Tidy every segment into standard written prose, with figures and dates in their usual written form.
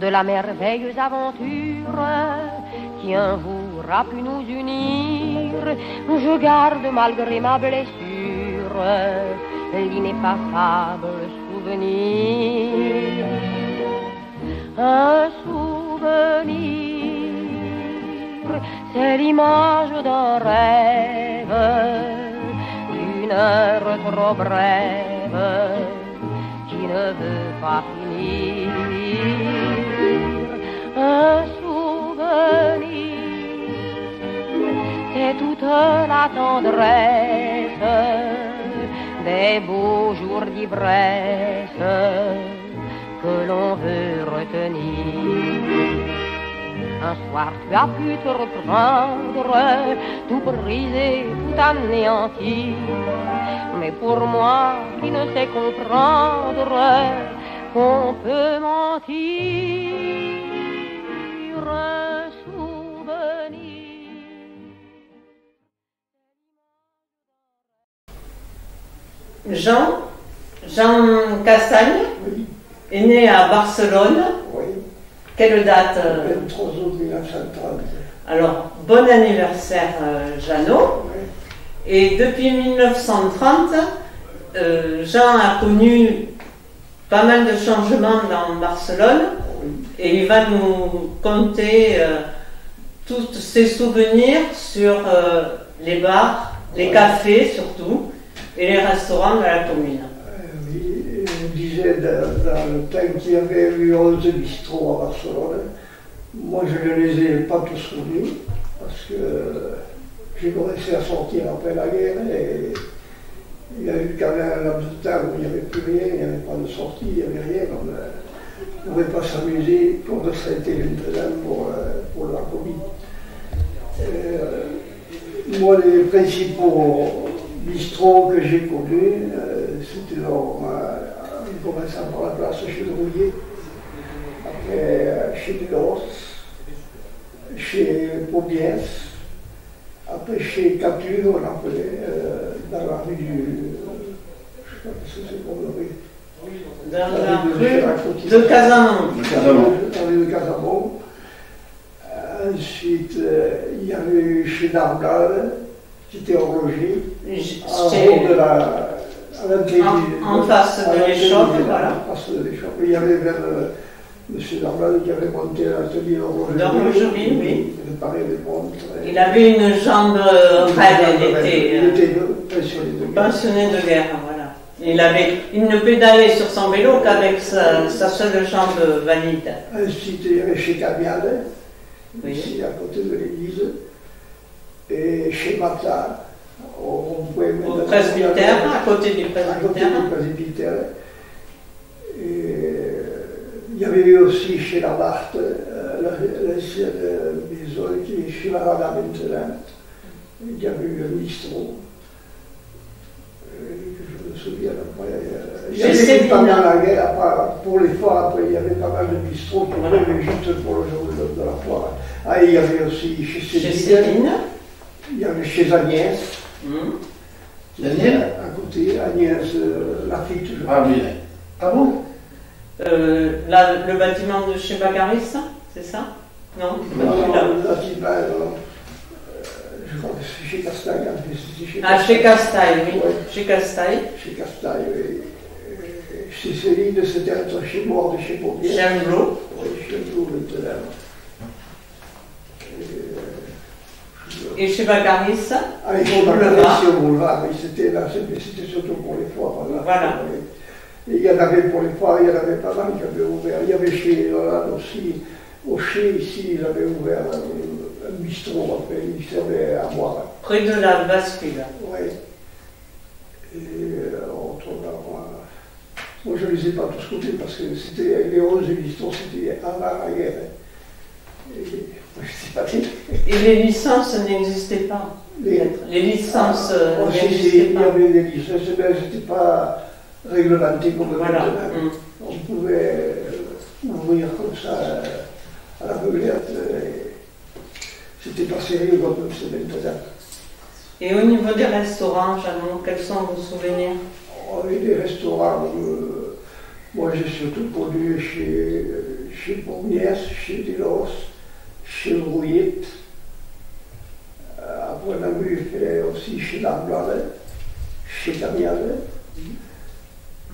de la merveilleuse aventure qui un jour a pu nous unir. Je garde malgré ma blessure l'ineffaçable souvenir. Un souvenir, c'est l'image d'un rêve, d'une heure trop brève qui ne veut pas finir. Un souvenir, c'est toute la tendresse des beaux jours d'ivresse que l'on veut retenir. Un soir tu as pu te reprendre, tout briser, tout anéantir. Mais pour moi qui ne sais comprendre qu'on peut mentir, un souvenir. Jean Castagne est né à Barcelone. Oui. Quelle date? 23 août 1930. Alors, bon anniversaire Jeannot. Oui. Et depuis 1930, Jean a connu pas mal de changements dans Barcelone. Oui. Et il va nous conter tous ses souvenirs sur les bars, les cafés surtout, et les restaurants de la commune. Oui, il disait dans le temps qu'il y avait eu 11 bistrots à Barcelone. Moi, je ne les ai pas tous connus parce que j'ai commencé à sortir après la guerre et il y a eu quand même un laps de temps où il n'y avait plus rien, il n'y avait pas de sortie, il n'y avait rien. On ne pouvait pas s'amuser comme ça a été maintenant pour la Covid. Moi, les principaux bistrots que j'ai connus, c'était en commençant par la place chez Drouillet, après chez Delos, chez Paubiès, après chez Catu, on appelait, dans la rue du... je sais pas ce que c'est comme rue. Dans la rue de Casamont. Dans la rue de Casamont. Ensuite, il y avait eu chez Dardal, qui était horloger, en face de l'échoppe, voilà. En face de l'échoppe. Il y avait vers M. Dardal qui avait monté l'atelier d'horlogerie, oui. Réparer les montres. Il avait une jambe raide, il était pensionné de guerre, voilà. Il ne pédalait sur son vélo qu'avec sa seule jambe valide. Ensuite, il y avait chez Camiade, oui. Ici à côté de l'église, et chez Mata, au presbytère, à côté du presbytère. Et il y avait eu aussi chez Lamarthe, l'ancienne maison qui est chez la Rada maintenant. Il y avait eu un bistrot. Je me souviens, il y avait eu pendant la guerre, pour les foires, après il y avait pas mal de bistrots qui venaient juste pour le jour de la foire. Ah, il y avait aussi chez Céline, il y avait chez Agnès, à côté, Agnès Lafitte. Ah oui. Ah bon? Le bâtiment de chez Bagaris, c'est ça? Non, le bâtiment, je crois que c'est chez Castagne. Chez Castagne, oui. Ouais. Chez Castagne. Chez Castagne, oui. Chez Céline, c'était entre chez Mort et chez Paubiès. Chez Amblot. Oui, chez Amblot maintenant. Et chez Bagaris? Et chez Bagaris, au boulevard, c'était surtout pour les foires. Voilà. Et il y en avait pour les foires, il y en avait pas mal qui avaient ouvert. Il y avait chez Hollande aussi, au Chez, ici, il avait ouvert un bistrot, après, il servait à boire. Près de la bascule. Oui. Et moi je ne les ai pas tous connus parce que c'était les 11 bistrots, c'était avant la guerre. Et les licences n'existaient pas. Les licences n'existaient pas. Il y avait des licences, mais elles n'étaient pas réglementées comme maintenant. On pouvait ouvrir comme ça à l'aveuglette. C'était pas sérieux comme c'est maintenant. Et au niveau des restaurants, Jeannot, quels sont vos souvenirs? Les restaurants, moi j'ai surtout connu chez Bourniès, chez Delos, chez Rouillet. Après, on a fait aussi chez l'Arblade, chez Camiale.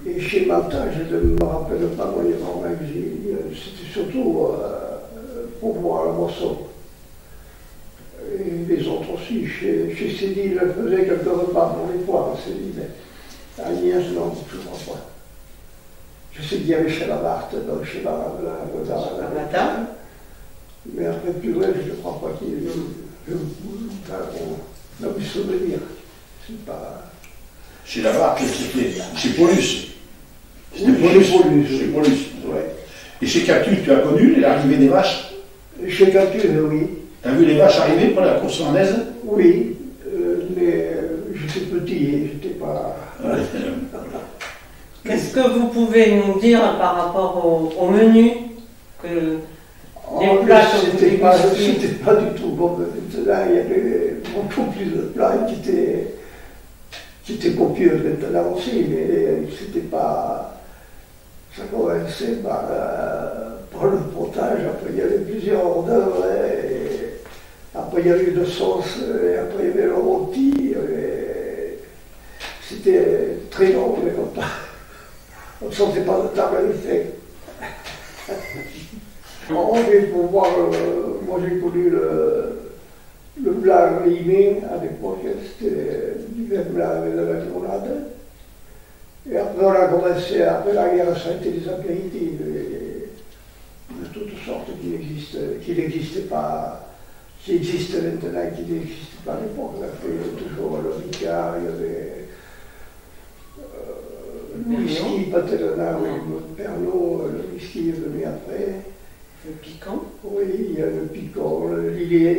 Et chez Malta, je ne me rappelle pas, moi, c'était surtout pour voir le morceau. Et les autres aussi, chez Céline, je faisais quelques repas pour les poires, Céline. Agnès, non, je ne crois pas. Je sais qu'il y avait chez la Marthe, donc chez la matin. Mais après, plus loin, je ne crois pas qu'il y ait on a pu se souvenir. C'est pas. Chez la Marthe, c'était chez Paulus. C'était Oui, Chez Paulus. Ouais. Et chez Cactus, tu as connu l'arrivée des vaches? Chez Cactus, oui. Tu as vu les vaches arriver pour la course hollandaise? Oui, mais j'étais petit, j'étais pas. Qu'est-ce que vous pouvez nous dire par rapport au menu que les plats que vous dégustiez? C'était pas du tout bon. Maintenant, il y avait beaucoup plus de plats qui étaient copieux maintenant aussi, mais c'était pas. Ça commençait par le potage, après il y avait plusieurs hors d'œuvre, et après il y avait une sauce, et après il y avait le rôti. C'était très long, mais on ne sentait pas le temps à l'effet. Pour voir, moi j'ai connu le blanc limé à l'époque, c'était du vin blanc avec de la grenade. Et après on a commencé, après la guerre, ça a été des apéritifs de toutes sortes qui n'existaient pas, qui existent maintenant, qui n'existaient pas à l'époque. On a fait toujours le Ricard, il y avait le whisky, Patelona, oui, le Pernod, le whisky est venu après. Le piquant? Oui, il y a le piquant, le lillet.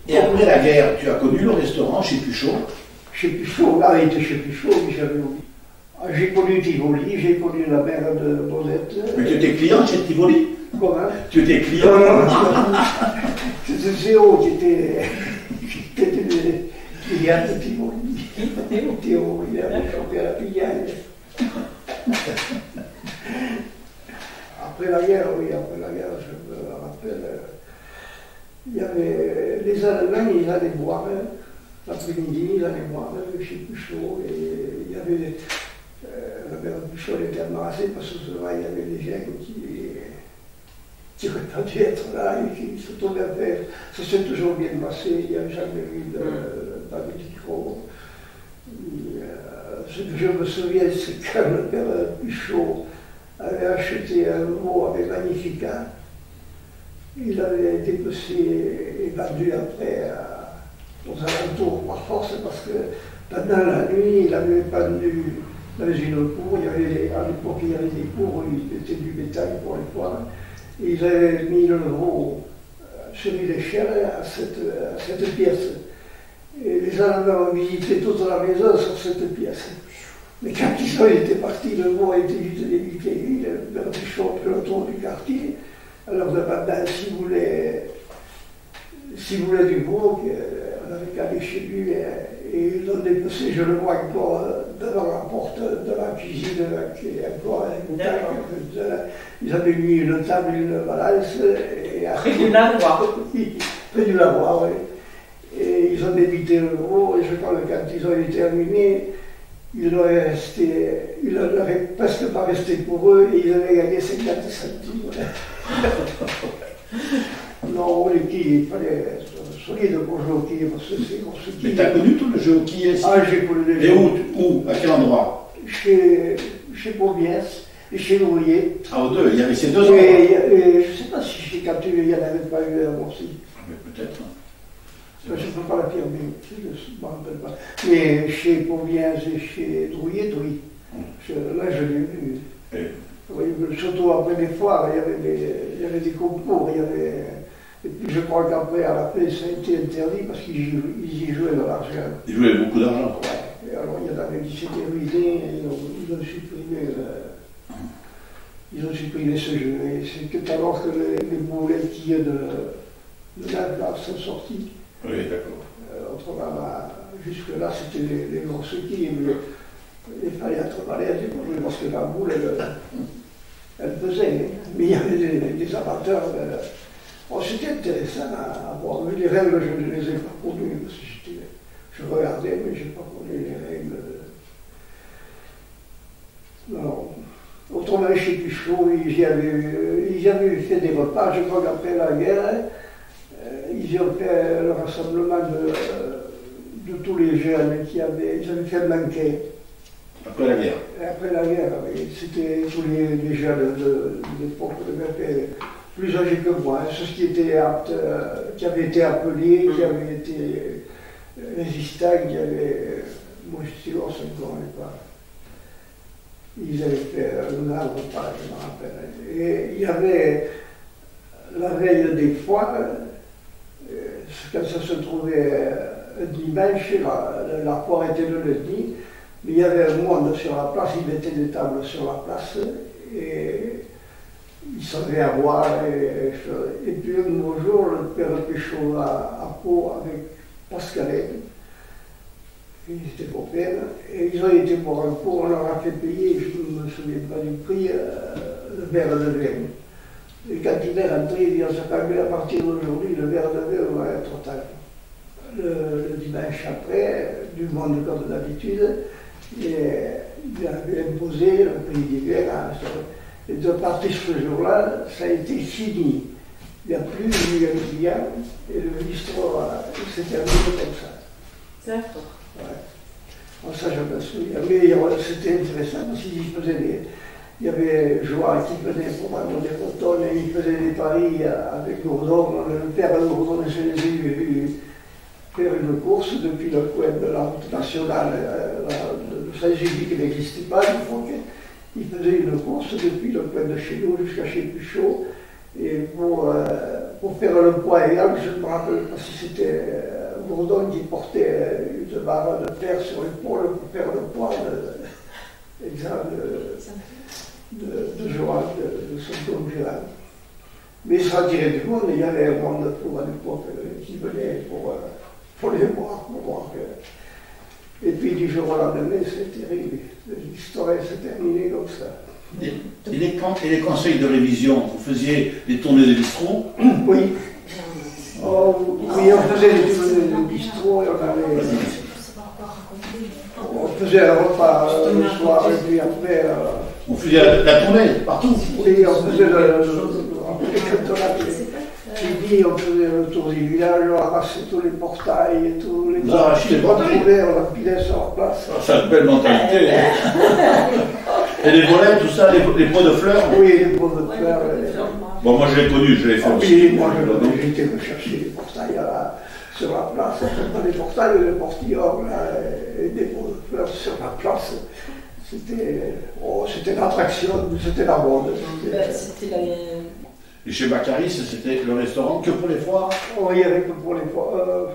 Et après la guerre, tu as connu le restaurant chez Puchot? Chez Puchot, arrêté chez Puchot, mais j'avais oublié. J'ai connu Tivoli, j'ai connu la mère de Bosette. Mais tu étais client chez Tivoli? Comment? Tu étais client? C'était Zéro qui était client de Tivoli. Théo, il avait chanté à la pillage. Après la guerre, oui, après la guerre, je me rappelle, il y avait les Allemands, ils allaient boire, l'après-midi, ils allaient boire chez Puchot, et il y avait, la mère Puchot était embarrassée parce que souvent il y avait des gens qui auraient pas dû être là et qui se tombaient à faire. Ça s'est toujours bien passé, il n'y a jamais eu pas de micro. Ce que je me souviens, c'est que le père Puchot avait acheté un veau avec Magnifica. Il avait été poussé et vendu après aux alentours par force parce que pendant la nuit, il avait pendu dans une cour. À l'époque, il y avait des cours où il était du bétail pour les poires. Et ils avaient mis le veau sur une échelle à cette pièce. Et les Allemands ont visité toute la maison sur cette pièce. Mais quand ils ont été partis, le veau a été vite débité. Il a fait chaud le tour du quartier. Alors demandant s'il voulait du veau, on avait qu'à aller chez lui. Et ils ont dépecé, je le vois encore, devant la porte de la cuisine, qui est encore intacte. Ils avaient mis une table, une balance. Près du lavoir. Près du lavoir, oui. Et ils ont débité le veau, et je crois que quand ils ont été terminés, il n'aurait presque pas resté pour eux, et ils avaient gagné 50 centimes. Non, les quilles, il fallait être solide pour jouer au quilles, parce que c'est pour ce qui. Mais tu as connu tout le jeu au quilles? Ah, j'ai connu les jeux. Et où? À quel endroit? Chez Paumiès et chez Loulier. Ah, aux deux, il y avait ces deux endroits. Je ne sais pas si chez Catu, il n'y en avait pas eu un aussi. Mais peut-être. Je ne peux pas la affirmer, je ne me rappelle pas. Mais chez Paumiès et chez Drouillet, oui. Là, je l'ai vu. Oui, surtout après les foires, il y avait des concours, et puis je crois qu'après, à la fin, ça a été interdit parce qu'ils y jouaient de l'argent. Ils jouaient beaucoup d'argent. Ouais. Et alors il y en avait qui s'étaient ruinés, et ils ont supprimé ce jeu. Et c'est que alors que les boulettes de la place sont sortis. Oui, d'accord. Autrement, jusque-là, c'était les grosses quilles. Il fallait être balèze pour jouer parce que la boule, elle pesait. Hein. Mais il y avait des amateurs. Oh, c'était intéressant à voir. Mais les règles, je ne les ai pas connues. Parce que je regardais, mais je n'ai pas connu les règles. Alors, autrement, chez Pichot, ils avaient fait des repas. Je crois qu'après la guerre, ils ont fait le rassemblement de tous les jeunes ils avaient fait un banquet. Après la guerre. Après la guerre, oui. C'était tous les jeunes de l'époque, plus âgés que moi, ceux qui étaient aptes, qui avaient été appelés, qui avaient été résistants, qui avaient. Moi, je suis là, ça ne me connaît pas. Ils avaient fait un repas, je me rappelle. Et il y avait la veille des foires, quand ça se trouvait un dimanche, la foire était le lundi, mais il y avait un monde sur la place, ils mettaient des tables sur la place, et ils savaient à boire. Et puis un beau jour, le père Péchaud à Pau avec Pascalet, ils étaient copains, et ils ont été boire un pot, on leur a fait payer, je ne me souviens pas du prix, le verre de vin. Et quand il est rentré, il dit, on s'est calmé à partir d'aujourd'hui, le verre de vin va être total. Le dimanche après, du monde comme d'habitude, il avait imposé le prix d'hiver. Et de partir ce jour-là, ça a été fini. Il n'y a plus eu un client, et le bistrot s'est terminé comme ça. D'accord. Ouais. Bon, ça, je me souviens. Mais c'était intéressant parce qu'il faisait il y avait Joie qui venait pour vendre des cotonnes et il faisait des paris avec Gourdon. Le père de Gourdon, je les ai vus faire une course depuis le coin de la route nationale de Saint-Gély qui n'existait pas à l'époque. Il faisait une course depuis le coin de chez nous jusqu'à chez Puchot. Et pour faire le poids égal, je ne me rappelle pas si c'était Gourdon qui portait une barre de terre sur l'épaule pour faire le poids de Joël, de son concurrent. Mais ça attirait du monde, il y avait un monde pour à l'époque qui venait pour les voir, pour voir que. Et puis du jour au lendemain, c'est terrible. L'histoire s'est terminée comme ça. Et les conseils de révision, vous faisiez des tournées de bistrot? Oui. Oh, oui, on faisait des tournées de bistrot et on faisait un repas le soir et puis après. On faisait la tournée partout? Oui, on faisait on faisait le tour du village, on ramassait tous les portails, tous les portails, on empilait sur la place. C'est une belle mentalité. Et les volets, tout ça, les pots de fleurs? Oui, les pots de fleurs. Bon, moi je l'ai connu, je l'ai fait aussi. Oui, moi j'étais chercher les portails sur la place, pas les portails, les portillons, et des pots de fleurs sur la place. C'était l'attraction, c'était la mode. Et chez Baccaris, c'était le restaurant que pour les foires? Oh, il n'y avait que pour les foires.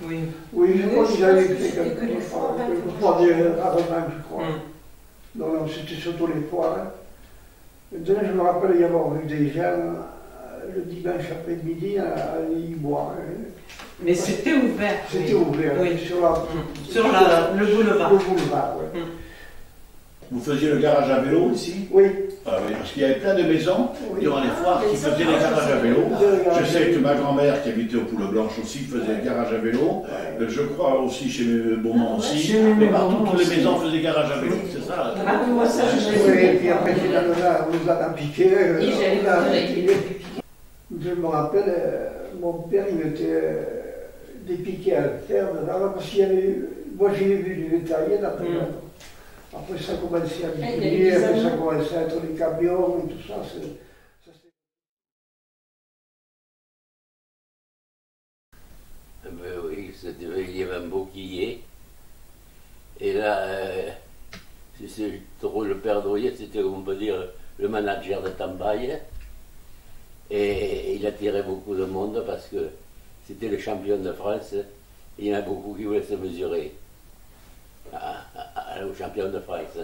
Oui. Oui, je crois qu'ils avaient fait quelques foires, rarement, je crois. Non, non, c'était surtout les foires. Maintenant, je me rappelle y avoir vu des gens le dimanche après-midi à aller y boire. Mais c'était ouvert. C'était ouvert, oui. Sur le boulevard. Le boulevard, oui. Vous faisiez le garage à vélo ici? Oui. Ah oui, parce qu'il y avait plein de maisons durant les foires qui faisaient les garages à vélo. Je sais que ma grand-mère qui habitait au Poule Blanche aussi faisait le garage à vélo. Je crois aussi chez mes Beaumont aussi. Mais partout, toutes les maisons faisaient garage à vélo, c'est ça? Oui, et puis après, finalement, on nous a piqué. Je me rappelle, mon père, il mettait des piquets à le faire dedans, parce qu'il y avait eu. Moi, j'ai vu du détaillé d'après. Après, ça commençait à diminuer, après, ça commençait à être les camions et tout ça. Oui, il y avait un bouclier. Et là, le père Drouillet, c'était, on peut dire, le manager de Tambaye. Et il attirait beaucoup de monde parce que c'était le champion de France. Et il y en a beaucoup qui voulaient se mesurer au champion de France.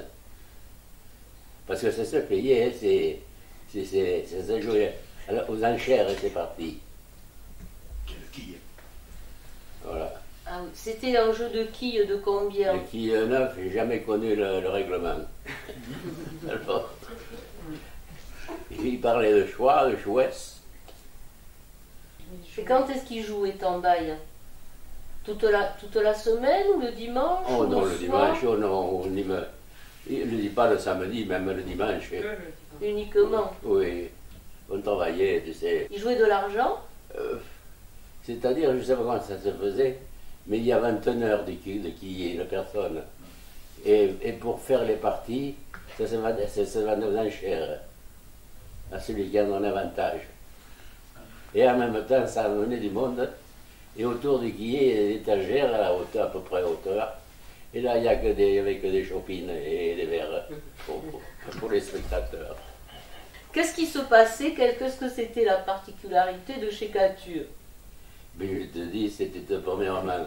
Parce que ça se payait, ça se jouait aux enchères et c'est parti. Qui? Voilà. Ah oui, c'était un jeu de quilles de combien? Les quilles 9, j'ai jamais connu le règlement. Alors, il parlait de choix, de chouesse. Et quand est-ce qu'il jouait Tambaye? Toute la semaine ou le dimanche? Oh non, le soir? dimanche, oh non, il ne dit pas le samedi, même le dimanche. Uniquement. Oui, on travaillait, tu sais. Il jouait de l'argent? C'est-à-dire, je ne sais pas comment ça se faisait, mais il y avait un teneur de quilles, une personne. Et pour faire les parties, ça se vendait aux enchères à celui qui en a un avantage. Et en même temps, ça amenait du monde. Et autour du quillet, il y a des étagères à la hauteur, à peu près hauteur. Et là, il n'y avait que des chopines et des verres pour les spectateurs. Qu'est-ce qui se passait? Qu'est-ce que c'était la particularité de chez Couture? Mais je te dis, c'était premièrement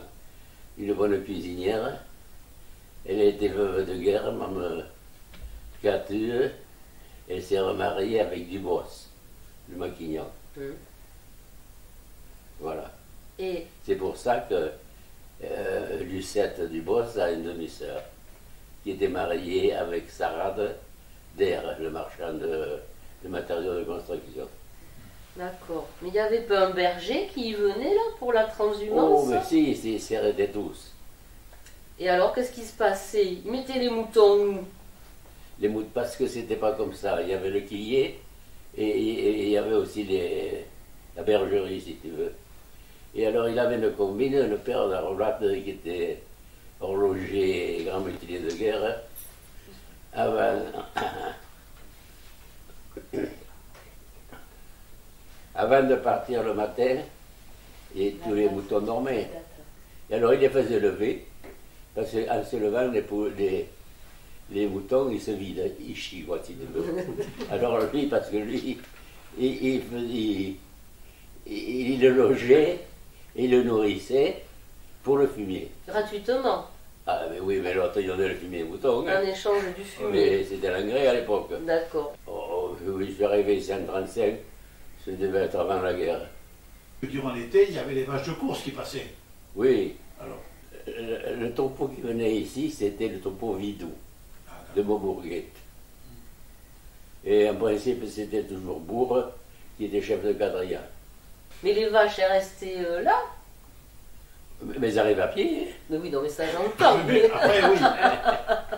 une bonne cuisinière. Elle a été veuve de guerre, Mme Couture. Elle s'est remariée avec Dubos, le maquignon. Voilà. Et c'est pour ça que Lucette Dubos a une demi-sœur qui était mariée avec Sarade Der, le marchand de matériaux de construction. d'accord. Mais il n'y avait pas un berger qui venait là pour la transhumance? Oh, mais si, ils s'arrêtaient tous. Et alors, qu'est-ce qui se passait? Ils mettaient les moutons où? Les moutons, parce que c'était pas comme ça. Il y avait le quillet et il y avait aussi la bergerie, si tu veux. Et alors, il avait une combine, le père d'Arolate, qui était horloger et grand métier de guerre, avant de partir le matin, et tous les moutons dormaient. Et alors, il les faisait lever, parce qu'en se levant, les moutons, ils se vident, ils chient, quoi, si tu veux. Alors, lui, parce que lui, il le logeait, et le nourrissait pour le fumier. Gratuitement? Ah, mais oui, mais l'autre, il donnait le fumier aux moutons. En échange du fumier? Mais c'était l'engrais à l'époque. D'accord. Oh, oui, je suis arrivé ici en 1935, ça devait être avant la guerre. Durant l'été, il y avait les vaches de course qui passaient. Oui. Alors, Le tombeau qui venait ici, c'était le tombeau Vidou, de Beaubourguette. Et en principe, c'était toujours Bourg, qui était chef de quadrilla. Mais les vaches, elles restaient là? Mais elles arrivent à pied. Oui, non, mais ça j'entends. mais après, oui.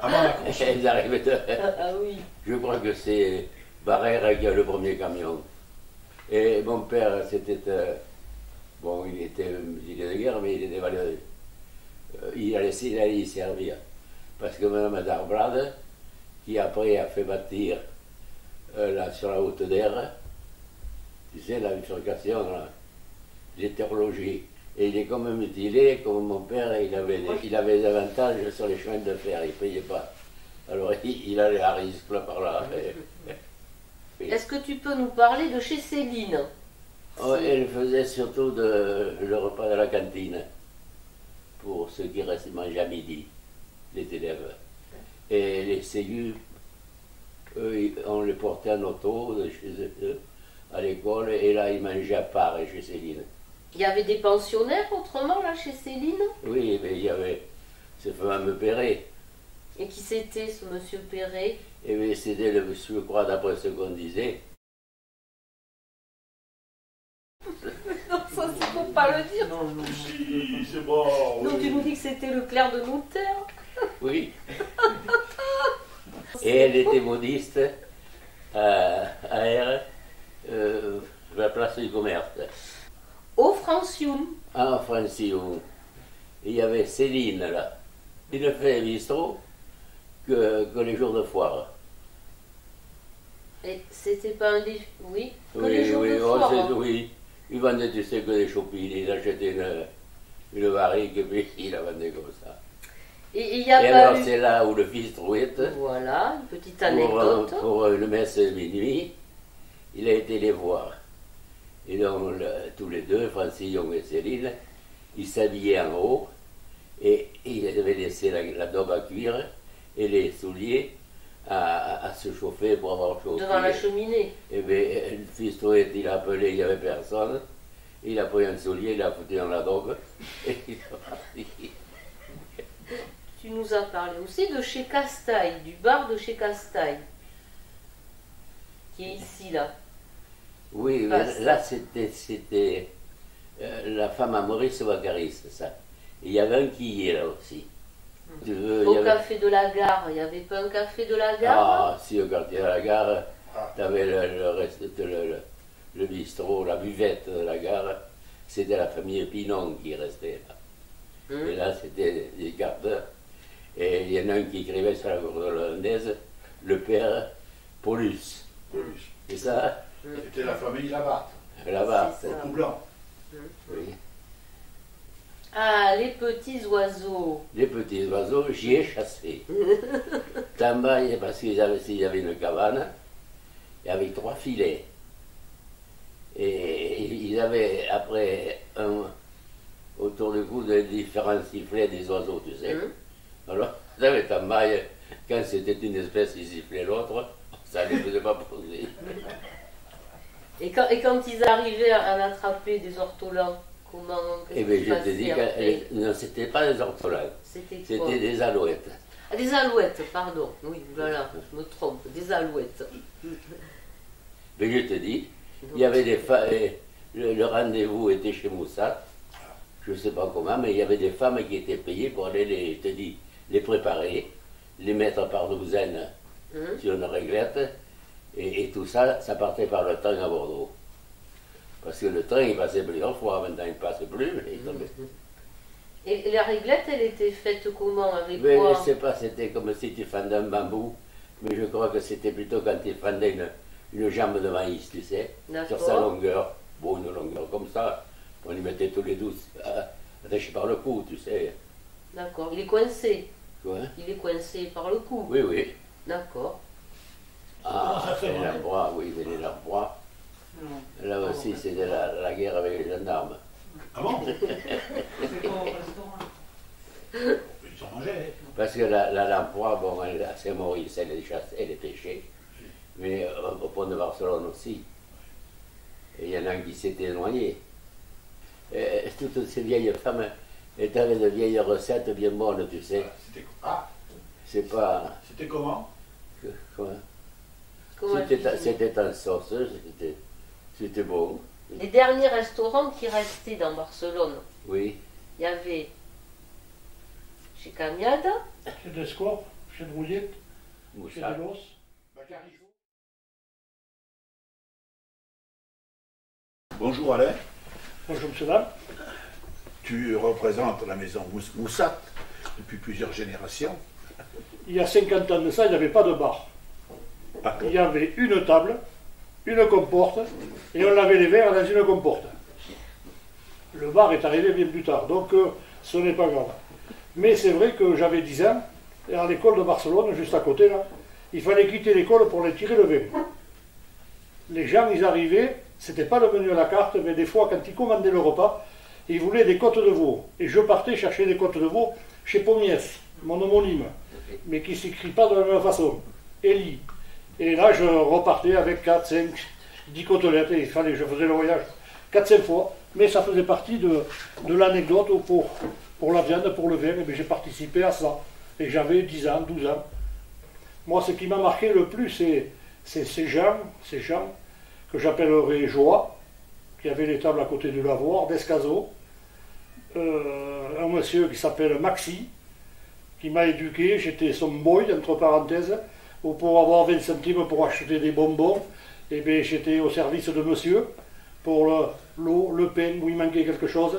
Avant la course. Elles arrivent Ah oui. Je crois que c'est Barrère qui a le premier camion. Et mon père, c'était... bon, il était militaire de guerre, mais il était valeureux. Il allait y servir. Parce que Mme d'Arblade, qui après a fait bâtir là, sur la haute d'air, tu sais, la bifurcation, là, l'hétérologie. Et il est comme mutilé, comme mon père, il avait des avantages sur les chemins de fer, il ne payait pas. Alors il allait à risque là par là. Est-ce que tu peux nous parler de chez Céline? Oh, elle faisait surtout le repas de la cantine, pour ceux qui restent manger à midi, les élèves. Et les ségus, eux, on les portait en auto de chez eux, à l'école, et là, ils mangeaient à part chez Céline. Il y avait des pensionnaires autrement là chez Céline? Oui, mais il y avait ce fameux Perret. Et qui c'était ce monsieur Perret? Et bien, c'était le monsieur, je crois, d'après ce qu'on disait. Non, ça, c'est pour pas le dire. Non, non, si, c'est bon. Donc oui. tu nous dis que c'était le clerc de Noutaire? Oui. Et elle était modiste à R, la place du commerce. Au Francium. En Francium. Il y avait Céline là. Il ne fait bistrot que les jours de foire. Et c'était pas un livre? Oui. Que Oui, les jours oui, de oh, foire, hein. oui. Il vendait, tu sais, que des chopines. Il achetait une barrique et puis il la vendait comme ça. Et il y a Et pas alors eu... c'est là où le fils Trouette, Voilà, une petite anecdote. pour une messe de minuit, il a été les voir. Et donc tous les deux, Francillon et Céline, ils s'habillaient en haut et ils avaient laissé la daube à cuire et les souliers à se chauffer pour avoir chaud. Devant la cheminée. Et bien, le fils Trouette, il a appelé, il n'y avait personne. Il a pris un soulier, il l'a foutu dans la drogue, et il est parti. Tu nous as parlé aussi de chez Castaille, du bar de chez Castaille, qui est ici, là. Oui, mais là, c'était la femme à Maurice Wakaris, c'est ça. Il y avait un quillet là aussi. Tu veux, Au café de la gare, il n'y avait pas un café de la gare? Ah, si, au quartier de la gare, tu avais le bistrot, la buvette de la gare, c'était la famille Pinon qui restait là. Et là, c'était des gardeurs. Et il y en a un qui écrivait sur la corde hollandaise, le père Paulus. C'est ça? C'était la famille Labarthe. Là-bas, C'est ça. Tout blanc. oui. Ah, les petits oiseaux. Les petits oiseaux, j'y ai chassé. Tambaye, parce qu'il y avait une cabane, avec 3 filets. Et ils avaient, après, autour du cou, de différents sifflets des oiseaux, tu sais. Alors, vous savez, Tambaye, quand c'était une espèce qui sifflait l'autre, ça ne les faisait pas poser. Et quand ils arrivaient à en attraper des ortolans, comment? Eh bien, je te dis que non, c'était pas des ortolans, C'était quoi? c'était des alouettes. Ah, des alouettes, pardon. Oui, voilà, je me trompe. Des alouettes. Mais je te dis, il y avait des femmes, le rendez-vous était chez Moussat, je ne sais pas comment, mais il y avait des femmes qui étaient payées pour aller, je te dis, les préparer, les mettre par douzaine sur une réglette, et tout ça, ça partait par le train à Bordeaux. Parce que le train, il passait plusieurs fois, maintenant il ne passe plus. Et la réglette, elle était faite comment? Avec Mais quoi? je ne sais pas, c'était comme si tu fendais un bambou, mais je crois que c'était plutôt quand tu fendais une jambe de maïs, tu sais, sur sa longueur. Bon, une longueur comme ça, on y mettait tous les 12 attachés par le cou, tu sais. D'accord, il est coincé. Quoi? Il est coincé par le cou. Oui, oui. D'accord. Ah, les Lambois, oui, mais les Lambois. Là aussi, c'était la guerre avec les gendarmes. Ah bon? C'est pas au restaurant. Ils ont mangé. Parce que la Lamproie, bon, à Saint-Maurice, elle est pêchée, mais au pont de Barcelone aussi. Et il y en a un qui s'était noyé. Et toutes ces vieilles femmes, elles avaient de vieilles recettes bien bonnes, tu sais. C'est pas... C'était comment? Quoi? Comment C'était en sauce, c'était bon. Les derniers restaurants qui restaient dans Barcelone, Oui. il y avait chez Cagnada, Chez Descorps, chez Drouillette, chez Moussat. Delos. Bonjour Alain. Bonjour monsieur dame. Tu représentes la maison Moussat depuis plusieurs générations. Il y a 50 ans de ça, il n'y avait pas de bar. Il y avait une table, une comporte, et on lavait les verres dans une comporte. Le bar est arrivé bien plus tard, donc ce n'est pas grave. Mais c'est vrai que j'avais 10 ans, et à l'école de Barcelone, juste à côté, là, il fallait quitter l'école pour aller tirer le vin. Les gens, ils arrivaient, c'était pas le menu à la carte, mais des fois, quand ils commandaient le repas, ils voulaient des côtes de veau. Et je partais chercher des côtes de veau chez Pommiès, mon homonyme, mais qui ne s'écrit pas de la même façon. Élie. Et là, je repartais avec 4, 5, 10 côtelettes, et je faisais le voyage 4-5 fois, mais ça faisait partie de l'anecdote pour la viande, pour le vin, et j'ai participé à ça. Et j'avais 10 ans, 12 ans. Moi, ce qui m'a marqué le plus, c'est ces gens que j'appellerais Joie, qui avait les tables à côté du lavoir, d'Escazo, un monsieur qui s'appelle Maxi, qui m'a éduqué, j'étais son boy, entre parenthèses, où pour avoir 20 centimes pour acheter des bonbons, et bien j'étais au service de monsieur, pour l'eau, le pain, où il manquait quelque chose,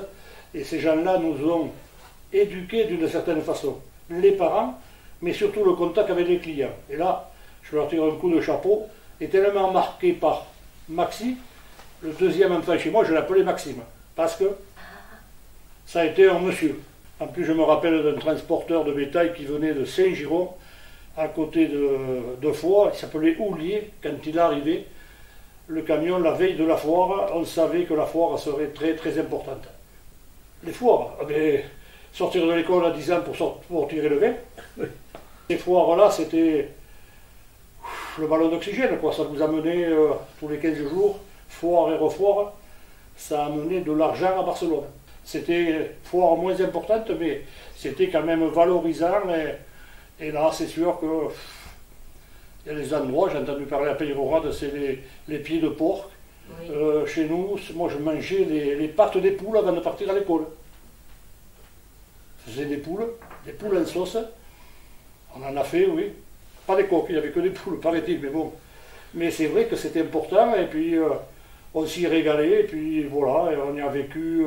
et ces gens-là nous ont éduqués d'une certaine façon. Les parents, mais surtout le contact avec les clients. Et là, je leur tire un coup de chapeau, et tellement marqué par Maxi, le deuxième enfant chez moi, je l'appelais Maxime, parce que ça a été un monsieur. En plus, je me rappelle d'un transporteur de bétail qui venait de Saint-Giron, à côté de Foire, il s'appelait Houlier. Quand il arrivait, le camion, la veille de la foire, on savait que la foire serait très très importante. Les foires, sortir de l'école à 10 ans pour tirer le vin, ces foires-là, c'était le ballon d'oxygène, quoi. Ça nous amenait tous les 15 jours, foire et refoire. ça a amené de l'argent à Barcelone. C'était une foire moins importante, mais c'était quand même valorisant. Et là, c'est sûr que il y a des endroits, j'ai entendu parler à Peyrehorade, c'est les pieds de porc. Oui. Chez nous, moi je mangeais les pattes des poules avant de partir à l'école. Je faisais des poules en sauce. On en a fait, oui. Pas des coqs, il n'y avait que des poules, paraît-il, mais bon. Mais c'est vrai que c'était important, et puis on s'y régalait, et puis voilà, et on y a vécu.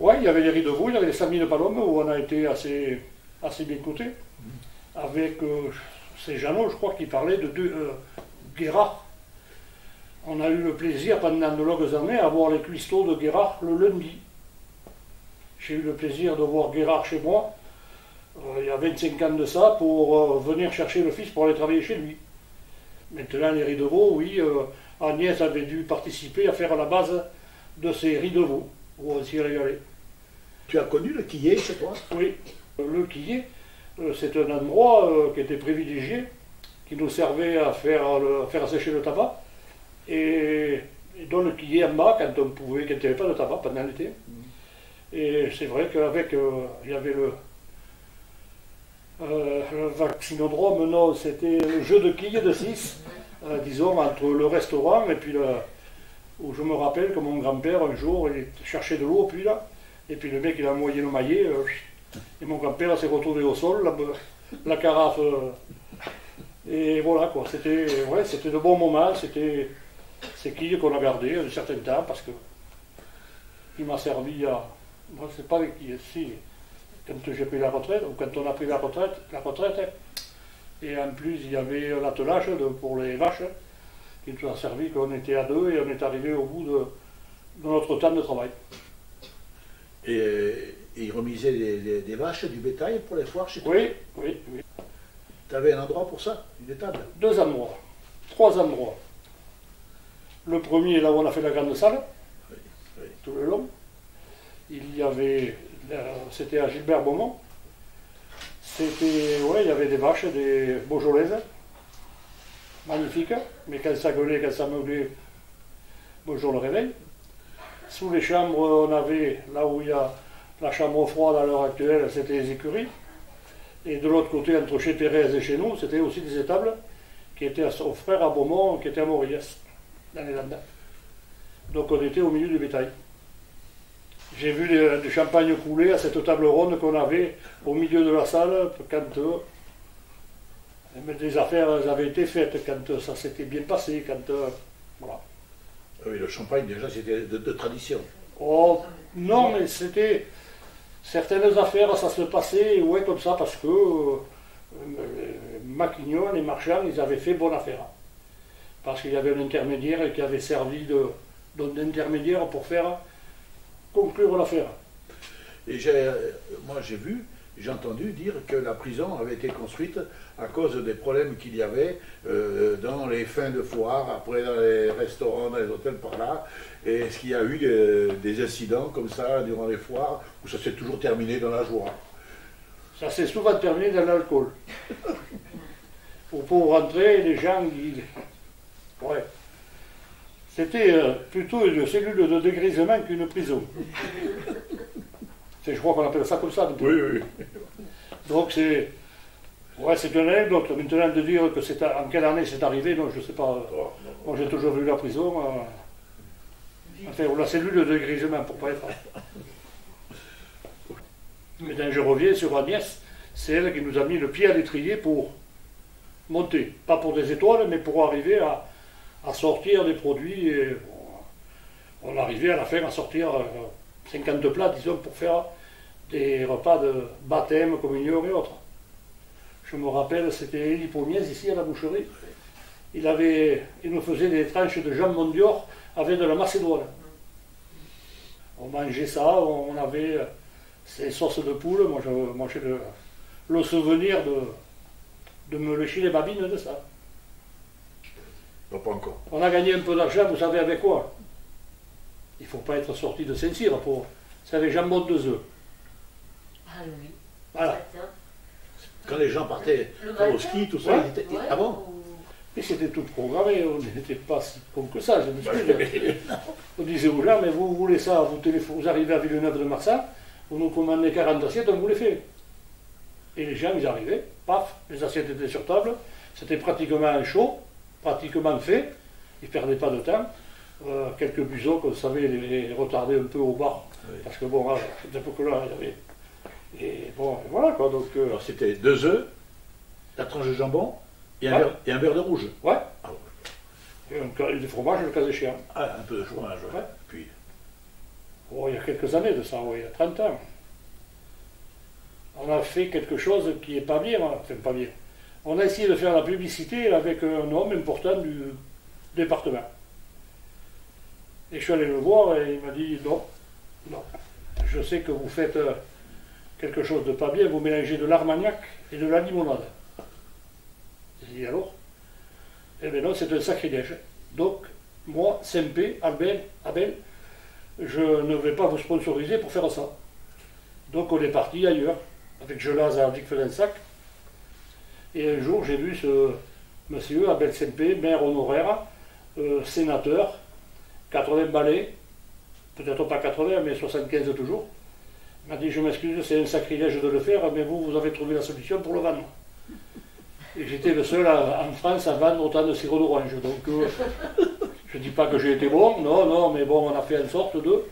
Ouais, il y avait les riz de veau, il y avait les salmines de Palome, où on a été assez bien cotés. Avec, c'est Jeannot, je crois, qui parlait de Guérard. On a eu le plaisir, pendant de longues années, à voir les cuistots de Guérard le lundi. J'ai eu le plaisir de voir Guérard chez moi, il y a 25 ans de ça, pour venir chercher le fils pour aller travailler chez lui. Maintenant, les riz de veau, oui, Agnès avait dû participer à faire la base de ces riz de veau, où on s'y régalait. Tu as connu le Quillet chez toi? Oui, le Quillet, c'est un endroit qui était privilégié, qui nous servait à faire sécher le tabac, et dans le Quillet en bas, quand on pouvait, quand il n'y avait pas de tabac pendant l'été. Et c'est vrai qu'avec, il y avait le vaccinodrome, non, c'était le jeu de quilles de 6, disons, entre le restaurant et puis où je me rappelle que mon grand-père, un jour, il cherchait de l'eau, puis là, et puis le mec, il a noyé le maillet, et mon grand-père s'est retrouvé au sol, la carafe, et voilà, quoi, c'était de bons moments, c'était ces quilles qu'on a gardées un certain temps, parce que il m'a servi à... Moi, c'est pas avec qui, si, quand j'ai pris la retraite, ou quand on a pris la retraite, et en plus il y avait l'attelage pour les vaches, qui nous a servi qu'on était à deux et on est arrivé au bout de notre temps de travail. Et ils remisaient des vaches, du bétail pour les foires chez toi? Oui. Tu avais un endroit pour ça, une étable? 2 endroits, 3 endroits. Le premier, là où on a fait la grande salle, oui. Tout le long. Il y avait, c'était à Gilbert-Beaumont, c'était, ouais, il y avait des vaches, des beaujolaises, magnifiques, mais quand ça gueulait, quand ça meulait, bonjour le réveil. Sous les chambres, on avait, là où il y a la chambre froide à l'heure actuelle, c'était les écuries. Et de l'autre côté, entre chez Thérèse et chez nous, c'était aussi des étables qui étaient aux frères à Beaumont, qui étaient à Mauriès, dans les Landes. Donc on était au milieu du bétail. J'ai vu du champagne couler à cette table ronde qu'on avait au milieu de la salle quand des affaires avaient été faites, quand ça s'était bien passé, quand... voilà. Oui, le champagne déjà c'était de tradition. Oh, non, mais c'était... Certaines affaires, ça se passait, ouais, comme ça, parce que Maquignon, les marchands, ils avaient fait bonne affaire. Parce qu'il y avait un intermédiaire qui avait servi d'intermédiaire pour faire... conclure l'affaire. Et moi j'ai entendu dire que la prison avait été construite à cause des problèmes qu'il y avait dans les fins de foire, après dans les restaurants, dans les hôtels par là. Et est-ce qu'il y a eu des incidents comme ça durant les foires, où ça s'est toujours terminé dans la joie? Ça s'est souvent terminé dans l'alcool. Pour rentrer, les gens, ouais. C'était plutôt une cellule de dégrisement qu'une prison. Je crois qu'on appelle ça comme ça. Oui. Donc c'est une anecdote. Maintenant de dire que c'est en quelle année c'est arrivé, non, je ne sais pas. Moi j'ai toujours vu la prison, enfin, ou la cellule de dégrisement pour ne pas être. Maintenant je reviens sur Agnès, c'est elle qui nous a mis le pied à l'étrier pour monter. Pas pour des étoiles, mais pour arriver à sortir des produits. Et on arrivait à la fin à sortir 50 plats, disons, pour faire des repas de baptême, communion et autres. Je me rappelle, c'était Élie Pommiez, ici à la boucherie. Il nous faisait des tranches de jambon d'Or avec de la macédoine. On mangeait ça, on avait ces sauces de poule. Moi, je mangeais le souvenir de me lécher les babines de ça. Non, pas encore. On a gagné un peu d'argent, vous savez avec quoi? Il ne faut pas être sorti de Saint-Cyr pour... C'est avec jambon de œufs. Ah oui. Voilà. Quand les gens partaient au ski, tout ça, ils étaient... Ah bon? Et c'était tout programmé, on n'était pas si con que ça, je m'excuse. On disait aux gens, mais vous voulez ça, vous arrivez à Villeneuve-de-Marsan, vous nous commandez 40 assiettes, on vous les fait. Et les gens, ils arrivaient, paf, les assiettes étaient sur table, c'était pratiquement chaud, pratiquement fait, ils ne perdaient pas de temps. Quelques buzots qu'on savait les retarder un peu au bar, oui. Parce que bon, à cette époque-là, il y avait... Et bon, et voilà quoi, donc... Alors c'était 2 œufs, la tranche de jambon, et un, verre de rouge. Ouais. Ah, et du fromage, le cas échéant. Ah, un peu de fromage, ouais. Puis... Oh, il y a quelques années de ça, oui, il y a 30 ans. On a fait quelque chose qui n'est pas bien, enfin pas bien. On a essayé de faire la publicité avec un homme important du département. Et je suis allé le voir et il m'a dit non, non, je sais que vous faites quelque chose de pas bien, vous mélangez de l'armagnac et de la limonade. J'ai dit alors? Eh bien non, c'est un sacrilège. Donc, moi, SMP, Abel, je ne vais pas vous sponsoriser pour faire ça. Donc on est parti ailleurs, avec Gelaz à Dic-Fedensac. Et un jour, j'ai vu ce monsieur, Abel SMP, maire honoraire, sénateur, 80 balais, peut-être pas 80, mais 75 toujours. Il m'a dit, je m'excuse, c'est un sacrilège de le faire, mais vous avez trouvé la solution pour le vendre. Et j'étais le seul en France à vendre autant de sirop d'orange. Donc, je ne dis pas que j'ai été bon, non, non, mais bon, on a fait une sorte de...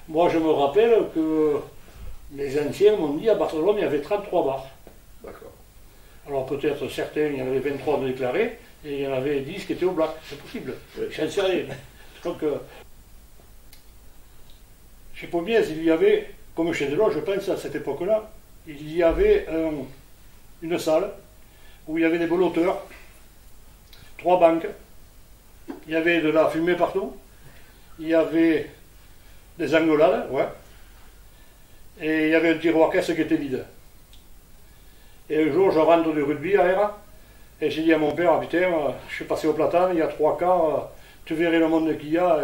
Moi, je me rappelle que les anciens m'ont dit, à Barcelone, il y avait 33 bars. D'accord. Alors peut-être certains, il y en avait 23 de déclarés, et il y en avait 10 qui étaient au black, c'est possible, j'en sais rien. Donc, chez Pommiès, il y avait, comme chez Delors, je pense à cette époque-là, il y avait une salle où il y avait des beloteurs, 3 banques, il y avait de la fumée partout, il y avait des angolades, ouais, et il y avait un tiroir caisse qui était vide. Et un jour, je rentre du rugby à Héra, et j'ai dit à mon père, putain, je suis passé au platane, il y a 3 quarts, tu verrais le monde qu'il y a.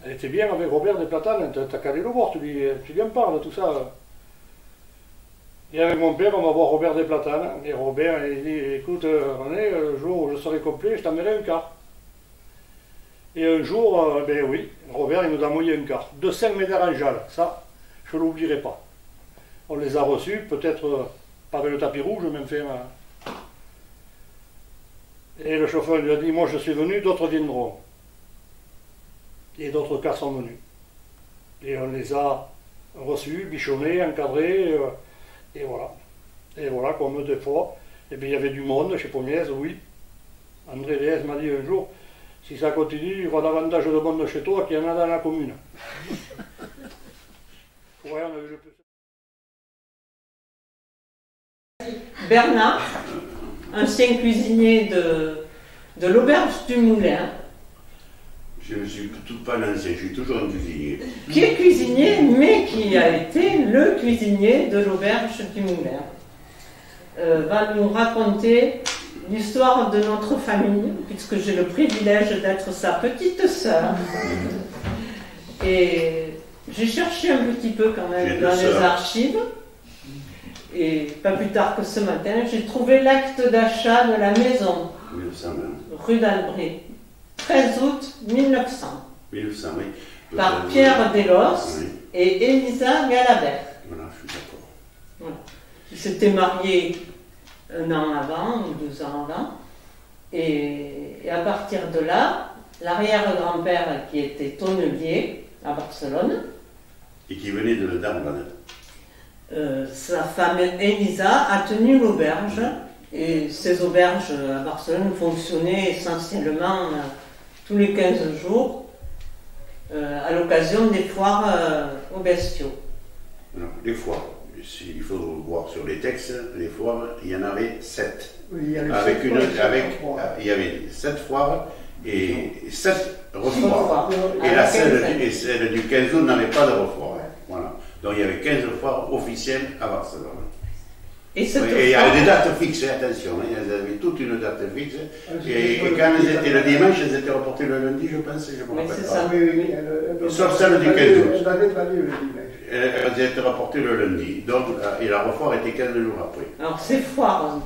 Elle était bien avec Robert des Platanes, t'as qu'à aller le voir, tu lui en parles, tout ça. Et avec mon père, on va voir Robert des Platanes, et Robert, il dit, écoute, René, le jour où je serai complet, je t'emmènerai un quart. Et un jour, ben oui, Robert, il nous a mouillé un quart. De 5 médailles en jale, ça, je ne l'oublierai pas. On les a reçus, peut-être pas avec le tapis rouge, même fait. Et le chauffeur lui a dit, moi je suis venu, d'autres viendront. Et d'autres cas sont venus. Et on les a reçus, bichonnés, encadrés, et voilà. Et voilà, comme des fois, et bien il y avait du monde chez Pommiès, oui. André Léez m'a dit un jour, si ça continue, il y aura davantage de monde chez toi qu'il y en a dans la commune. Ouais, on a eu le plus. Bernard, ancien cuisinier de l'auberge du Moulin. Je ne suis pas l'ancien, je suis toujours un cuisinier. Qui est cuisinier, mais qui a été le cuisinier de l'auberge du Moulin. Va nous raconter l'histoire de notre famille, puisque j'ai le privilège d'être sa petite sœur. Et j'ai cherché un petit peu quand même dans les archives. Et pas plus tard que ce matin, j'ai trouvé l'acte d'achat de la maison, rue d'Albret, 13 août 1900, 1900, oui. par Pierre Delos et Elisa Galabert. Voilà, je suis d'accord. Voilà. Ils s'étaient mariés 1 an avant, ou 2 ans avant, et à partir de là, l'arrière-grand-père qui était tonnelier à Barcelone, et qui venait de Darlan. Sa femme Elisa a tenu l'auberge, et ces auberges à Barcelone fonctionnaient essentiellement tous les 15 jours à l'occasion des foires aux bestiaux. Non, les foires, il faut voir sur les textes, les foires, il y en avait 7. Oui, il y avait 7 foires et 7 refoires. Et celle du 15 août n'avait pas de refoire. Voilà. Donc il y avait 15 foires officielles à Barcelone. Et cette il y a des dates fixes, attention, hein, elles avaient toute une date fixe. Et quand elles étaient le dimanche, elles étaient reportées le lundi, je pense, je me rappelle pas. Sauf celle du 15 août. Elles étaient reportées le lundi. Donc, et la refoire était 15 jours après. Alors, ces foires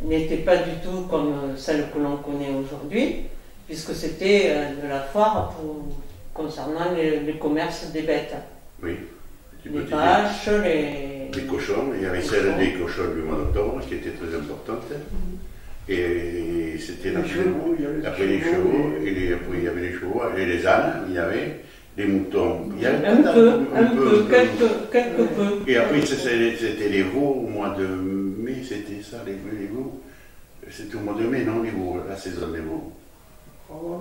n'étaient pas du tout comme celles que l'on connaît aujourd'hui, puisque c'était de la foire concernant les commerces des bêtes. Oui. Les vaches, les cochons. Il y avait celle des cochons du mois d'octobre, qui était très importante. Et c'était après les chevaux, et après il y avait les chevaux, et les ânes, il y avait les moutons. Il y avait quelques peu. Et après c'était les veaux au mois de mai, c'était ça, les veaux. C'était au mois de mai, non, les veaux, la saison des veaux.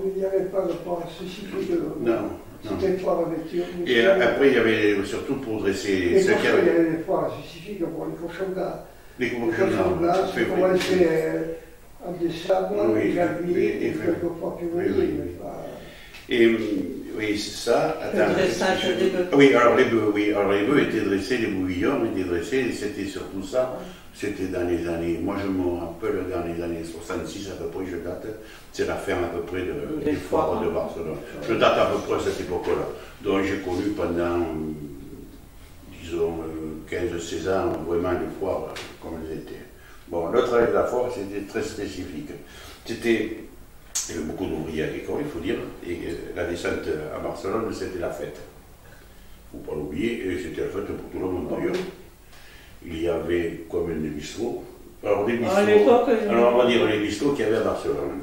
Il n'y avait pas de foire spécifique. Non. C'était une foire avec eux. Et après, il y avait surtout pour dresser ceux qui avaient. Il y avait des foires spécifiques pour les cochons gras. Les cochons gras, c'est commencé en décembre, janvier, quelquefois février. Et oui, c'est ça. Le dressage des bœufs. Oui, alors les bœufs étaient dressés, les bouillons étaient dressés, et c'était surtout ça. C'était dans les années, moi je me rappelle dans les années 66 à peu près, je date, c'est la fin à peu près des foires de Barcelone. Je date à peu près à cette époque-là. Donc j'ai connu pendant, disons, 15-16 ans vraiment les foires comme elles étaient. Bon, le travail de la foire c'était très spécifique. C'était, il y avait beaucoup d'ouvriers agricoles, il faut dire, et la descente à Barcelone c'était la fête. Il ne faut pas l'oublier, et c'était la fête pour tout le monde d'ailleurs. Il y avait comme des bistrots. Alors, des bistrots, alors on va dire les bistrots qu'il y avait à Barcelone.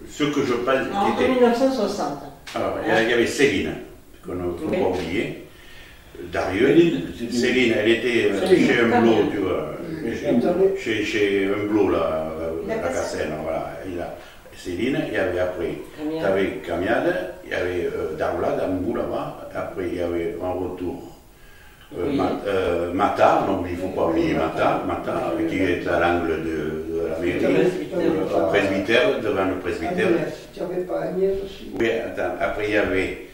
Ce que je pense en 1960. Alors, il y avait Céline, qu'on ne peut pas oublier. Darieux. Céline, elle était chez un blot, tu vois. Chez un blot, là, à la Cassène, voilà. Céline, il y avait après, tu avais Camiade, il y avait Daroula, Dambou là-bas. Après, il y avait en retour. Mata, donc il ne faut pas oublier Mata, qui est à l'angle de la mairie, au presbytère, devant le presbytère. Tu n'avais pas Agnès aussi? Oui, attends, après il y avait,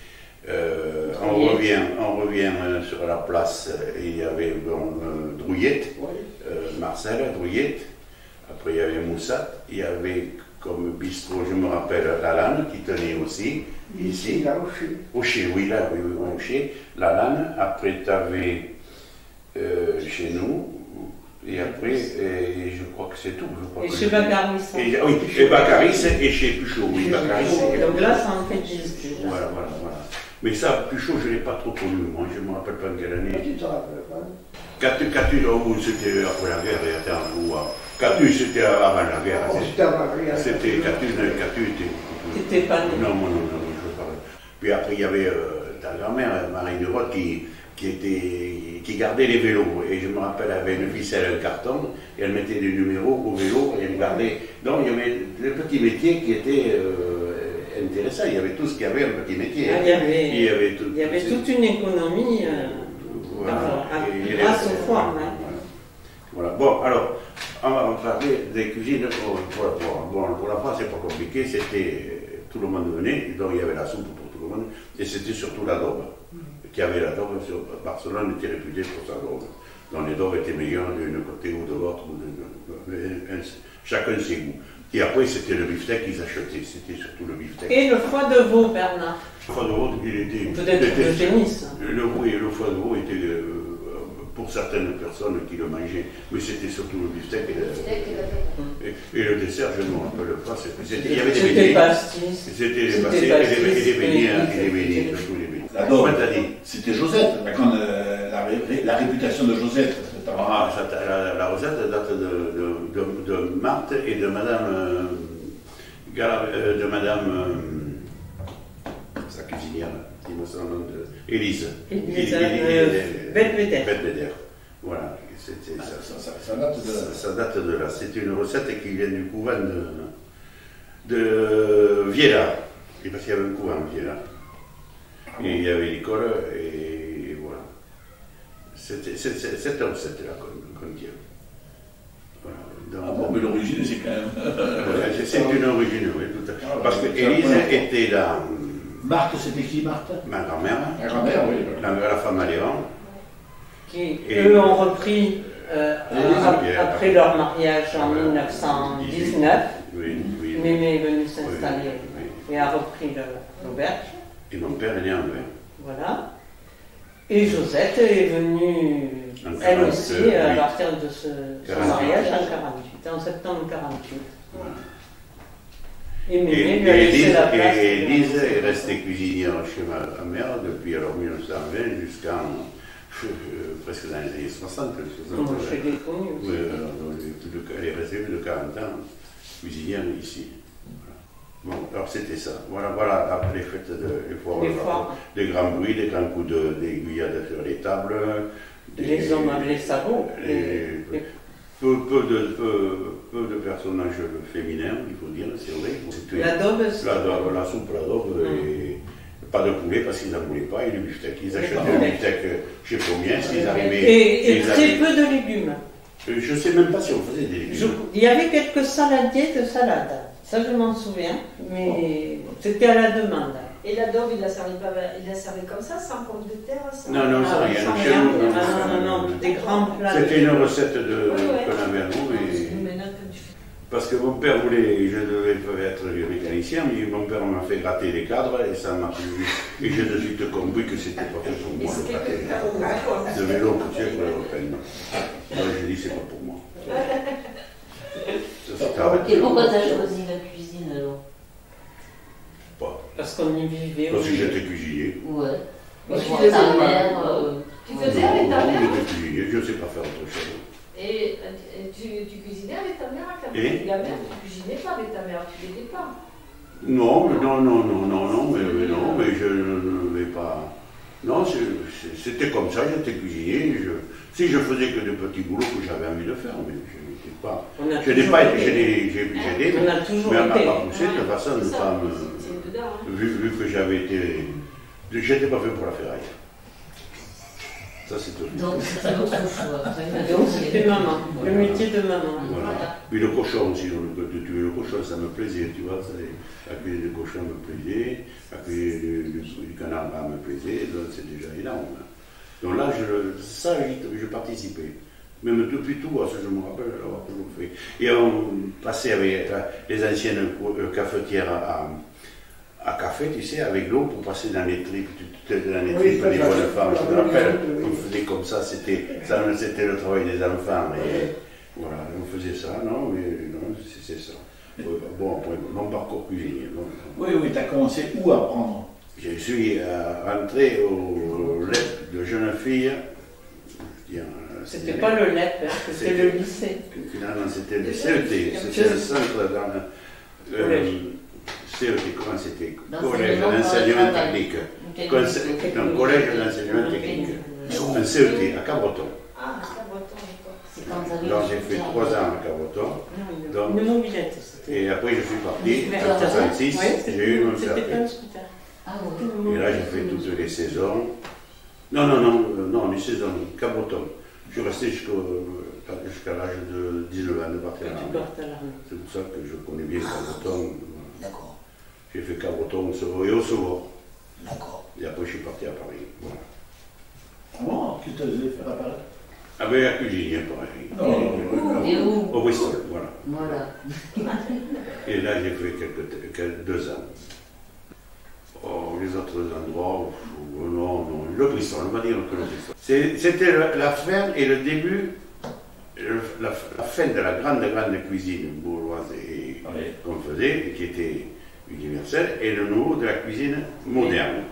on revient sur la place, il y avait Drouillette, Marcel Drouillette, après il y avait Moussat, il y avait comme bistrot, je me rappelle, Lalanne qui tenait aussi, ici. Aucher, oui, là, oui, Aucher. Lalanne, après tu avais chez nous, et après, je crois que c'est tout. Et chez Bacaris. Oui, chez Bacaris et chez Puchot, oui, Bacaris. Donc là, ça en fait juste. Voilà. Mais ça, Puchot, je ne l'ai pas trop connu, moi, je ne me rappelle pas en quelle année. Tu te rappelles pas? Catu, c'était après la guerre, et attends, Catu, c'était avant la guerre. C'était avant la guerre. C'était Catu était. T'étais pas né. Non, je parle. Puis après, il y avait ta grand-mère, Marie Durotte, qui gardait les vélos. Et je me rappelle, elle avait une ficelle, un carton, et elle mettait des numéros au vélo, et elle gardait. Donc, il y avait des petits métiers qui étaient intéressants. Il y avait tout ce qu'il y avait, un petit métier. Il y avait toute une économie grâce aux foires. Voilà. Bon, alors, on va parler des cuisines pour la foire. Bon, pour la foire, c'est pas compliqué, c'était tout le monde venait, donc il y avait la soupe pour tout le monde, et c'était surtout la daube. Qui avait la daube, Barcelone était réputée pour sa daube. Donc les daubes étaient meilleures d'un côté ou de l'autre, chacun ses goûts. Et après, c'était le beefsteak qu'ils achetaient, c'était surtout le beefsteak. Et le foie de veau, Bernard. Le foie de veau, il était. Peut-être de génisse. Le foie de veau était. Pour certaines personnes qui le mangeaient, mais c'était surtout le beefsteak et le dessert, je ne me rappelle pas. Il y avait des beignets. C'était des pastis et des beignets. La daube, c'était Josette, la réputation de Josette. La recette date de Marthe et de Madame sa cuisinière. Élise. Belvédère. Voilà. Ça date de là. C'est une recette qui vient du couvent de Viella. Et parce qu'il y avait un couvent à Viella. Et il y avait l'école, et voilà. C'était cette recette-là qu'on tient. Voilà. Mais l'origine, c'est quand même. C'est une origine, oui, tout à fait. Parce que Élise était là. Marthe, c'était qui, Marthe? Ma grand-mère. Ma grand-mère, oui. La femme à Léon. Qui, eux, ont repris Après leur mariage en 1919, Mémé est venue s'installer et a repris l'auberge. Et mon père est né en mai. Voilà. Et Josette est venue, elle aussi, à partir de ce mariage en septembre 48. Voilà. Et Mémé lui a laissé la place. Et Lise est restée cuisinière chez ma mère depuis alors 1920 jusqu'en presque dans les années 60. Moi, je l'ai connue aussi. Elle est restée plus de 40 ans cuisinière ici. Bon, alors c'était ça. Voilà les fêtes, les foires. Des grands bruits, des grands coups d'aiguillade sur les tables. Les hommes avec les sabots. Peu de personnages féminins, il faut dire, c'est vrai. L'adobe, la soupe, l'adobe, et pas de poulet parce qu'ils n'en voulaient pas, et du beefsteak. Ils achetaient du beefsteak chez Pomiens, s'ils arrivaient. Et très peu de légumes. Je ne sais même pas si on faisait des légumes. Il y avait quelques saladiers de salade. Ça, je m'en souviens, mais c'était à la demande. Et l'adobe, il la servait comme ça, sans pommes de terre sans... Non, ça rien. Non, des grands plats. C'était une recette qu'on avait à nous. Parce que mon père voulait, je devais être mécanicien, mais mon père m'a fait gratter les cadres et ça m'a plu. Et j'ai de suite compris que c'était pas fait pour moi de gratter. De vélo pour l'Européenne. Alors j'ai dit, c'est pas pour moi. Et pourquoi tu as choisi la cuisine alors? Parce qu'on y vivait. Parce que j'étais cuisinier. Ouais. Mais tu faisais ta mère. Tu faisais avec ta mère? J'étais cuisinier, je ne sais pas faire autre chose. Et tu cuisinais avec ta mère? La mère, tu cuisinais pas avec ta mère, tu l'aidais pas? Non, mais je ne vais pas. Non, c'était comme ça, j'étais cuisinier. Si je faisais que de petits boulots que j'avais envie de faire, mais je n'étais pas. Je n'ai pas été. J'ai aidé, mais elle ne m'a pas poussé de façon de pas me. Vu que j'avais été. J'étais pas fait pour la ferraille. Ça, c'est tout. Donc, c'était votre choix. Donc, c'était maman, le métier de maman. Voilà. Puis le cochon aussi, de tuer le cochon, ça me plaisait, tu vois. La cuisine du cochon me plaisait, la cuisine du canard me plaisait, donc c'est déjà énorme. Donc là, je participais. Même depuis tout, ça je me rappelle avoir toujours fait. Et on passait avec les anciennes cafetières à café, tu sais, avec l'eau pour passer dans les tripes, des bonnes femmes. Je me rappelle, on faisait comme ça, c'était le travail des enfants. Et voilà, on faisait ça, non, mais non, c'est ça. Bon, après, mon parcours cuisinier. Oui, tu as commencé où à apprendre? Je suis rentré au LEP de jeune fille. C'était pas le LEP, c'était le lycée. Finalement, c'était le CET, c'était le centre dans CET, comment c'était? Collège d'enseignement technique. Non, collège d'enseignement technique. Un CET à Cabreton. Ah, à Cabreton, donc j'ai fait 3 ans à Cabreton. Une mobilette. Et après je suis parti, en 1966, j'ai eu mon CET. Et là j'ai fait toutes les saisons. Non, les saisons, Cabreton. Je suis resté jusqu'à l'âge de 19 ans de partir à l'armée. C'est pour ça que je connais bien Cabreton. D'accord. J'ai fait Cabreton et au Sauveur. D'accord. Et après je suis parti à Paris. Voilà. Comment tu te faisais faire à Paris? Avec la cuisine, pareil. Et où? Au Bristol, voilà. Voilà. Et là j'ai fait 2 ans. Oh, les autres endroits, non, le Bristol, on va dire que le Bristol. C'était la fin et le début, la fin de la grande cuisine bourgeoise qu'on faisait, qui était universelle, et le nouveau de la cuisine moderne.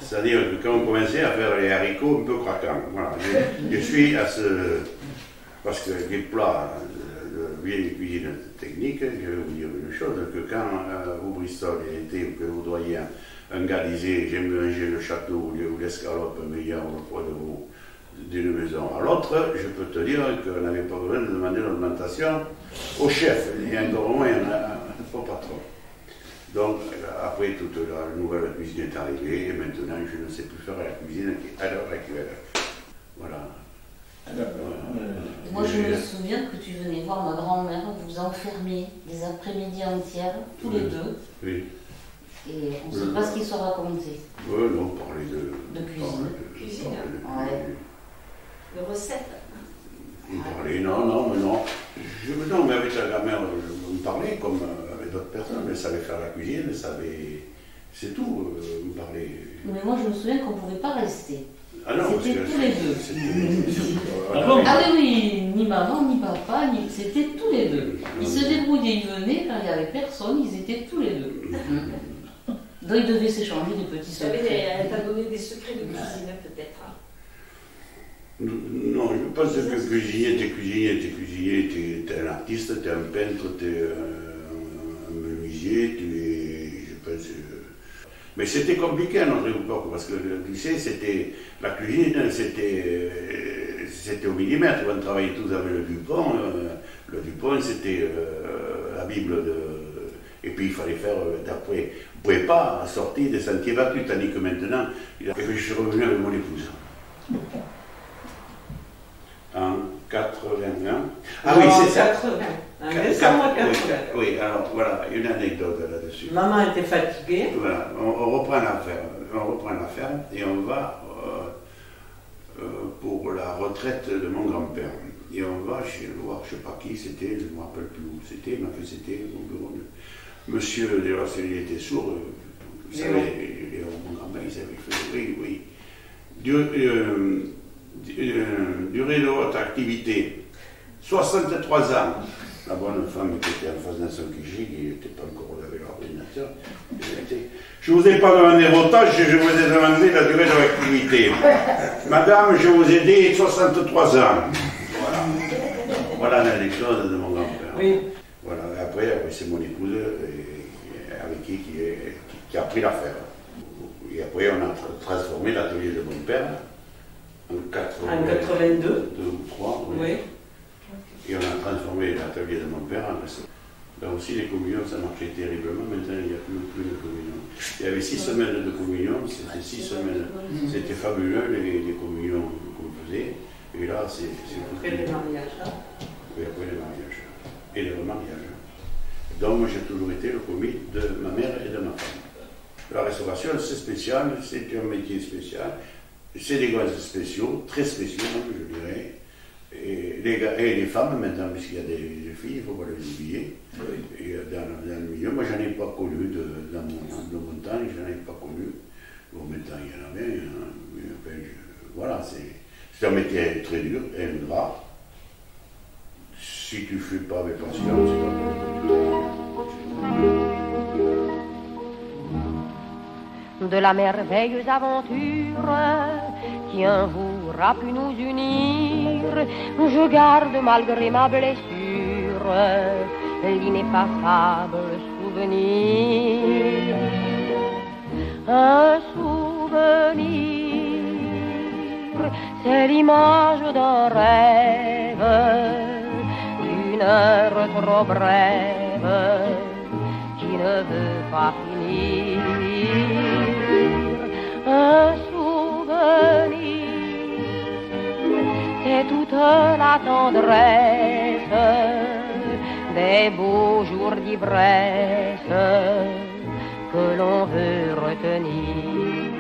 C'est-à-dire que quand on commençait à faire les haricots un peu craquants, voilà. Je suis à ce. Parce que les plats de vieille cuisine technique, je vais vous dire une chose, que quand au Bristol, il était que vous voyez un gars disait j'aime manger le château ou l'escalope meilleur au poids de veau d'une maison à l'autre, je peux te dire qu'on n'avait pas besoin de demander l'augmentation au chef, et encore moins au patron. Donc après toute la nouvelle cuisine est arrivée, et maintenant je ne sais plus faire la cuisine à l'heure actuelle. Voilà. Moi je me souviens que tu venais voir ma grand-mère, vous enfermiez des après-midi entières, tous les deux. Oui. Et on ne sait pas ce qu'ils se racontaient. Oui, non, on parlait de cuisine. Cuisine. Ouais. De recettes. On parlait, elle savait faire la cuisine, elle savait... C'est tout, vous parlez... Mais moi, je me souviens qu'on ne pouvait pas rester. Ah non, c'était tous les deux. Ah oui, oui, ni maman, ni papa, c'était tous les deux. Ils se débrouillaient, ils venaient, quand il n'y avait personne, ils étaient tous les deux. Donc ils devaient s'échanger des petits secrets. Elle t'a donné des secrets de cuisine, peut-être. Non, je pense que cuisinier, t'es un artiste, t'es un peintre, t'es un menuisier, je pense... Mais c'était compliqué à notre époque, parce que le lycée, la cuisine, c'était au millimètre. On travaillait tous avec le Dupont. Le Dupont, c'était la Bible de... Et puis il fallait faire d'après. On ne pouvait pas sortir des sentiers battus, tandis que maintenant, je suis revenu avec mon épouse. En 81. Ah oui, c'est ça. 80. En décembre 80. Oui, alors voilà, une anecdote là-dessus. Maman était fatiguée. Voilà, on reprend l'affaire. Et on va pour la retraite de mon grand-père. Et on va voir, je ne sais pas qui c'était, je ne me rappelle plus où c'était, mais c'était au bureau de Monsieur Léon, il était sourd. Vous savez, mon grand-père, il savait faire, oui. Durée de votre activité, 63 ans. La bonne femme qui était en face d'un son qui n'était pas encore avec l'ordinateur. Je ne vous ai pas demandé votre âge, je vous ai demandé la durée de votre activité. Madame, je vous ai dit 63 ans. Voilà l'anecdote de mon grand-père. Oui. Voilà, après c'est mon épouse avec qui a pris l'affaire. Et après, on a transformé l'atelier de mon père en 82. 2 ou 3. Oui. Et on a transformé l'atelier de mon père en restaurant. Là aussi, les communions, ça marchait terriblement. Maintenant, il n'y a plus de communions. Il y avait 6 semaines de communion, c'était 6 semaines. C'était fabuleux, les communions qu'on faisait. Et là, c'est après les mariages. Oui, après les mariages. Et les remariages. Donc, moi, j'ai toujours été le commis de ma mère et de ma femme. La restauration, c'est spécial, c'est un métier spécial. C'est des gosses spéciaux, très spéciaux, je dirais. Et les femmes, maintenant, puisqu'il y a des filles, il ne faut pas les oublier. Oui. Et dans le milieu, moi, je n'en ai pas connu, dans mon montagne, je n'en ai pas connu. Bon, maintenant, il y en avait, hein, mais enfin, voilà, c'est un métier très dur, ingrat. Si tu ne fais pas avec patience, c'est pas de la merveilleuse aventure qui un jour a pu nous unir, je garde malgré ma blessure l'ineffaçable souvenir. Un souvenir, c'est l'image d'un rêve, d'une heure trop brève qui ne veut pas finir. Un souvenir, c'est toute la tendresse des beaux jours d'ivresse que l'on veut retenir.